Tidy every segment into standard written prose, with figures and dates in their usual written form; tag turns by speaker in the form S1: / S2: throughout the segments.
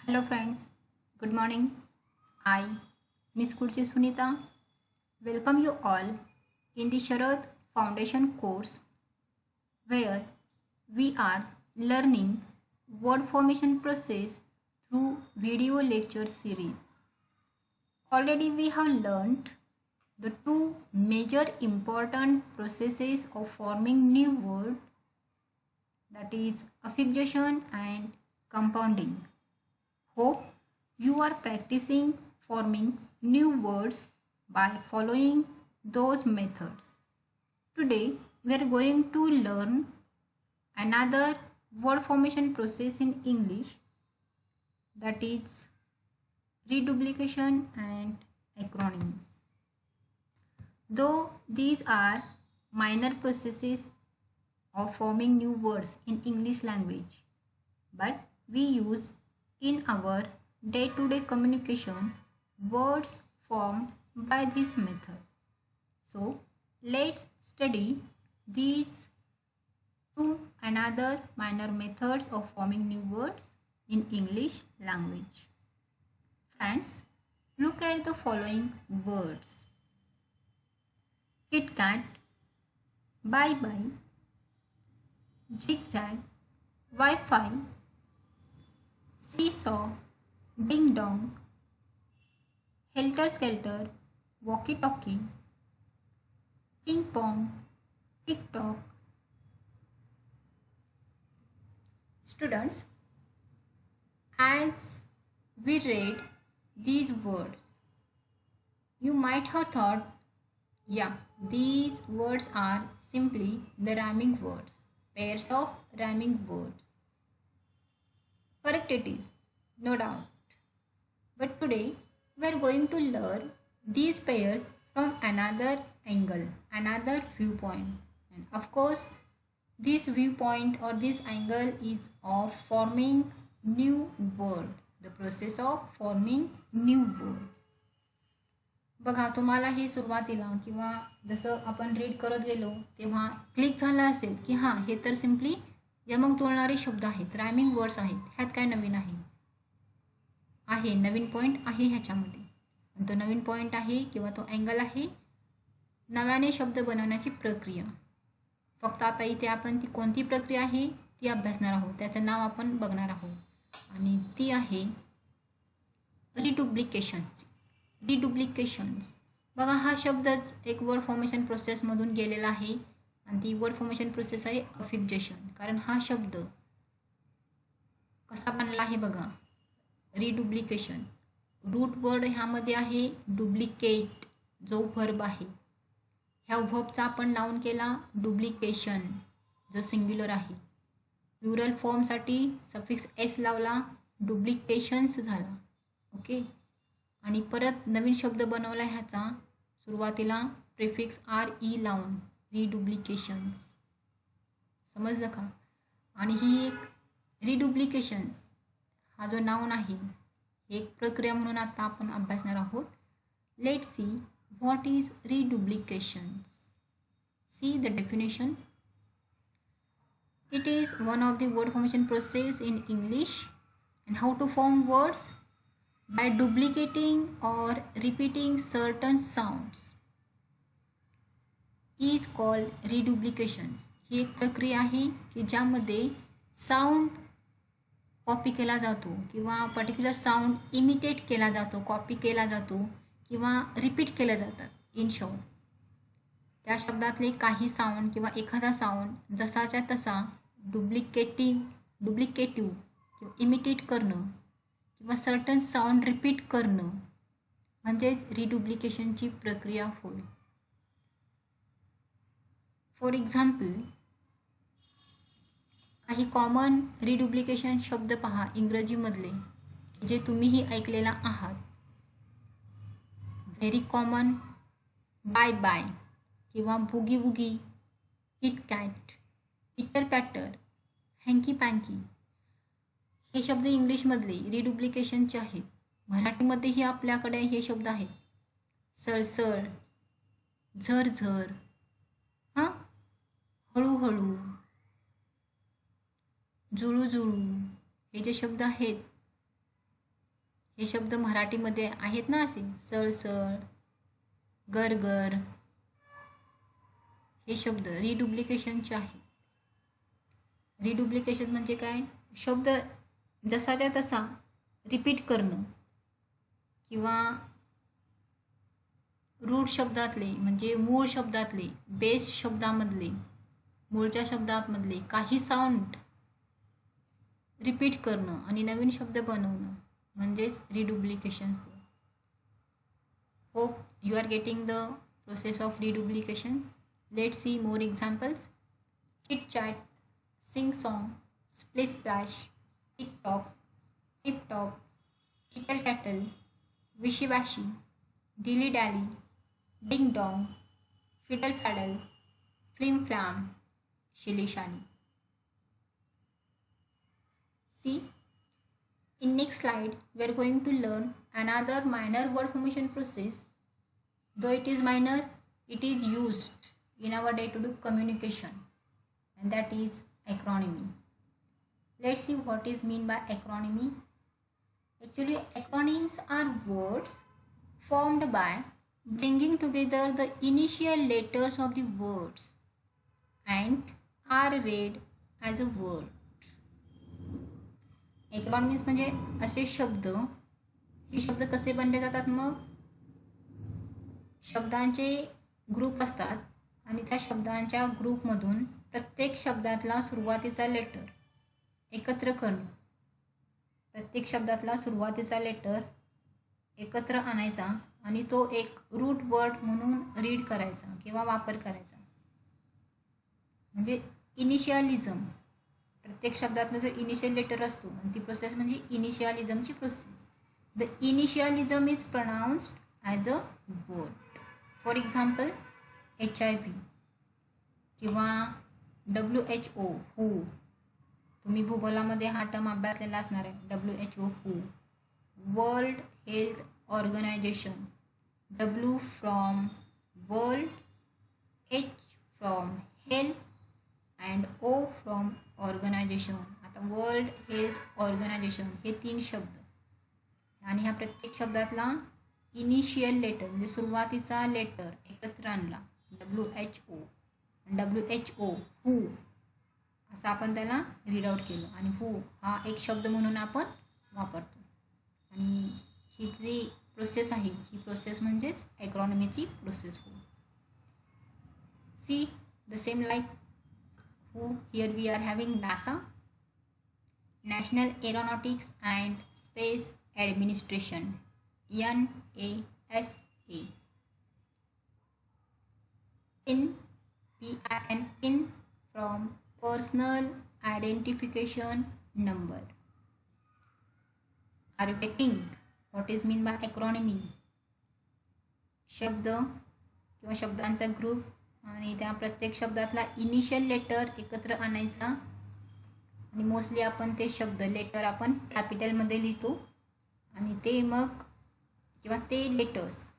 S1: Hello friends, good morning. I, Miss Kurchi Sunita, welcome you all in the Sharad Foundation course where we are learning word formation process through video lecture series. Already we have learned the two major important processes of forming new word, that is affixation and compounding. Hope you are practicing forming new words by following those methods. Today we are going to learn another word formation process in English, that is reduplication and acronyms. Though these are minor processes of forming new words in English language, but we use in our day-to-day communication words formed by this method. So let's study these two another minor methods of forming new words in English language. Friends, look at the following words: Kit Kat, bye bye, zigzag, Wi-Fi, seesaw, ding dong, helter skelter, walkie talkie, ping pong, TikTok. Students, as we read these words, you might have thought, yeah, these words are simply the rhyming words, pairs of rhyming words. Correct it is, no doubt. But today we are going to learn these pairs from another angle, another viewpoint. And of course, this viewpoint or this angle is of forming new word, the process of forming new words. बघा, तुम्हाला हे सुरुवातीला किंवा जसं आपण read करत गेलो तेव्हा क्लिक झाला असेल की हां, हे तर सिम्पली यमक जुळणारे शब्द आहेत, रायमिंग वर्ड्स आहेत, ह्यात काय नवीन आहे नवीन पॉईंट आहे ह्याच्यामध्ये. आणि तो नवीन पॉईंट आहे किंवा तो अँगल आहे नव्याने शब्द बनवण्याची प्रक्रिया. फक्त आता इथे आपण ती कोणती प्रक्रिया आहे ती अभ्यासणार आहोत, त्याचं नाव आपण बघणार आहोत, आणि ती आहे रिडुप्लिकेशन्स. बघा, हा शब्दच एक वर्ड फॉर्मेशन प्रोसेसमधून गेलेला आहे आणि ती वर्ड फॉर्मेशन प्रोसेस आहे अफिक्सेशन. कारण हा शब्द कसा बनला आहे बघा, रिडुप्लिकेशन. रूट वर्ड ह्यामध्ये आहे डुप्लिकेट, जो व्हर्ब आहे. ह्या व्हर्बचा आपण नाउन केला डुप्लिकेशन, जो सिंग्युलर आहे. प्लुरल फॉर्मसाठी सफिक्स एस लावला, डुप्लिकेशन्स झाला. ओके. आणि परत नवीन शब्द बनवला ह्याचा सुरुवातीला प्रिफिक्स आर ई लावून, रिडुप्लिकेशन्स. समजलं का? आणि ही एक रिडुप्लिकेशन्स हा जो नाउन आहे एक प्रक्रिया म्हणून आता आपण अभ्यासणार आहोत. Let see what is reduplications. See the definition. It is one of the word formation process in English. And how to form words? By duplicating or repeating certain sounds is called reduplications. ही एक प्रक्रिया आहे की ज्यामध्ये sound copy केला जातो किंवा particular sound imitate केला जातो, कॉपी केला जातो किंवा रिपीट केले जातात. इन शॉर्ट, त्या शब्दातले काही साऊंड किंवा एखादा साऊंड जसाच्या तसा डुप्लिकेटिव्ह किंवा इमिटेट करणं किंवा सर्टन साऊंड रिपीट करणं म्हणजेच रिडुप्लिकेशनची प्रक्रिया होय. फॉर एक्झाम्पल, काही कॉमन रिडुप्लिकेशन शब्द पहा इंग्रजीमधले, जे तुम्हीही ऐकलेला आहात. व्हेरी कॉमन बाय बाय किंवा बुगी वुगी, किट कॅट, पिटर पॅटर, हँकी पँकी. हे शब्द इंग्लिशमधले रिडुप्लिकेशनचे आहेत. मराठीमध्येही आपल्याकडे हे शब्द आहेत. सळसळ, झरझर, हां, हळूहळू, जुळू जुळू, हे जे शब्द आहेत हे शब्द मराठीमध्ये आहेत ना असे सळसळ, गरगर, हे शब्द रिडुप्लिकेशनचे आहेत. रिडुप्लिकेशन म्हणजे काय? शब्द जसाच्या तसा रिपीट करणं किंवा रूट शब्दातले म्हणजे मूळ शब्दातले, बेस शब्दामधले, मूळच्या शब्दामधले काही साऊंड रिपीट करणं आणि नवीन शब्द बनवणं म्हणजेच reduplication. Hope you are getting the process of reduplication. Let's see more examples. Chit chat, sing song, splish splash, ticktock, tiptop, kittle cattle, wishy washy, dilly dally, ding dong, fiddle faddle, flim flam, shilly shally. See, in next slide we are going to learn another minor word formation process. Though it is minor, it is used in our day-to-day communication, and that is acronymy. Let's see what is mean by acronymy. Actually, acronyms are words formed by bringing together the initial letters of the words and are read as a word. एक्रॉनिम्स म्हणजे असे शब्द, हे शब्द कसे बनले जातात? मग शब्दांचे ग्रुप असतात आणि त्या शब्दांच्या ग्रुपमधून प्रत्येक शब्दातला सुरुवातीचा लेटर एकत्र करणं, प्रत्येक शब्दातला सुरुवातीचा लेटर एकत्र आणायचा आणि तो एक रूट वर्ड म्हणून रीड करायचा किंवा वापर करायचा, म्हणजे इनिशियलिझम. प्रत्येक शब्दातला जो इनिशियल लेटर असतो आणि ती प्रोसेस म्हणजे इनिशियलिझमची process. The initialism is pronounced as a word. For example HIV किंवा WHO, हू. तुम्ही भूगोलामध्ये हा टर्म अभ्यासलेला असणार आहे. WHO, who. World health organisation, W from world, H from health and O from organisation. आता वर्ल्ड हेल्थ ऑर्गनायझेशन हे 3 शब्द आणि ह्या प्रत्येक शब्दातला इनिशियल लेटर म्हणजे सुरुवातीचा लेटर एकत्र आणला, WHO. WHO, हू असं आपण त्याला रीड आउट केलं आणि हू हा एक शब्द म्हणून आपण वापरतो. आणि ही जी प्रोसेस आहे ही प्रोसेस म्हणजेच एक्रॉनॉमीची प्रोसेस हो. See the same like who, here we are having NASA, National Aeronautics and Space Administration, NASA. PIN, PIN, PIN from Personal Identification Number. Are you getting what is mean by acronymy? शब्द किंवा शब्दांचा group आणि त्या प्रत्येक शब्दातला initial letter एकत्र आणायचा आणि mostly आपण ते शब्द लेटर आपण कॅपिटलमध्ये लिहितो आणि ते मग किंवा ते लेटर्स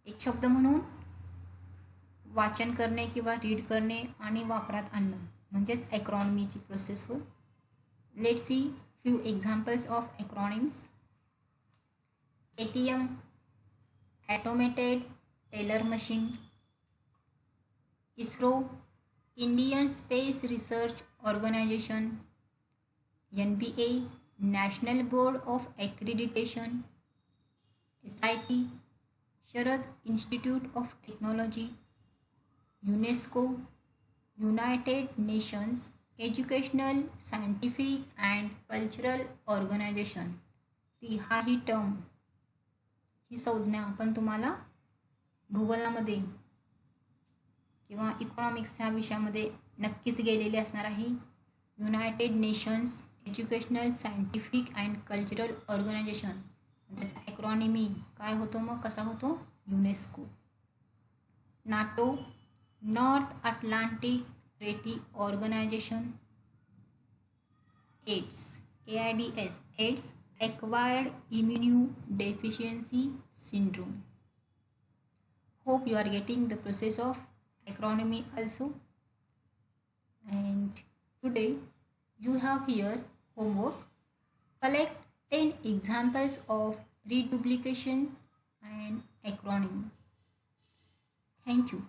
S1: एक शब्द म्हणून वाचन करणे किंवा रीड करणे आणि वापरात आणणं म्हणजेच एक्रॉनॉमीची प्रोसेस होय. Let's see few examples of acronyms. ATM, automated teller machine. ISRO, Indian Space Research Organization. NBA, National Board of Accreditation. SIT, Sharad Institute of Technology. UNESCO, United Nations Educational, Scientific and Cultural Organization. सी हा ही term, ही संज्ञा आपण तुम्हाला भूगोलामध्ये किंवा economics ह्या विषयामध्ये नक्कीच गेलेली असणार आहे. United Nations Educational, Scientific and Cultural Organization. त्याचा ॲक्रॉनिमी काय होतो मग, कसा होतो? UNESCO. NATO, North Atlantic Treaty Organization. AIDS, AIDS, AIDS acquired immunodeficiency syndrome. Hope you are getting the process of acronomy also. And today you have here homework. Collect 10 examples of reduplication, and acronym. Thank you.